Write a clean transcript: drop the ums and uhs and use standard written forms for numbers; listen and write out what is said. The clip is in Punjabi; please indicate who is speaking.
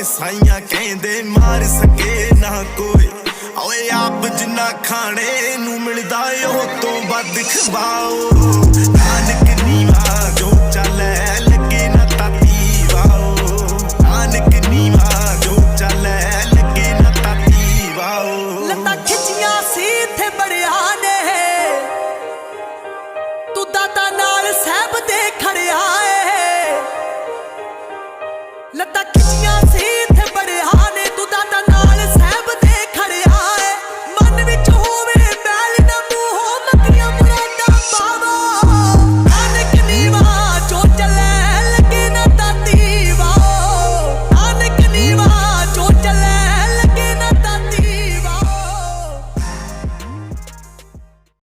Speaker 1: ਸਾਈਆਂ ਕਹਿੰਦੇ ਮਾਰ ਸਕੇ ਨਾ ਕੋਈ। ਓਏ ਆਪ ਜਿੰਨਾ ਖਾਣੇ ਨੂੰ ਮਿਲਦਾ ਉਹ ਤੋਂ ਵੱਧ ਖਵਾਓ। ਨਾਨਕ ਨੀਵਾ ਜੋ ਚੱਲੇ ਲੱਗੇ ਨਾ ਤਾਤੀ ਵਾਓ। ਨਾਨਕ ਨੀਵਾ ਜੋ ਚੱਲੇ ਲੱਗੇ ਨਾ ਤਾਤੀ ਵਾਓ।
Speaker 2: ਲੱਤਾਂ ਖਿੱਚੀਆਂ ਸੀ ਇੱਥੇ ਬੜਿਆ ਨੇ, ਤੂੰ ਦਾਦਾ ਨਾਲ ਸਾਹਿਬ ਦੇ ਖੜਿਆ ਏ। ਲੱਤਾਂ ਖਿੱਚੀਆਂ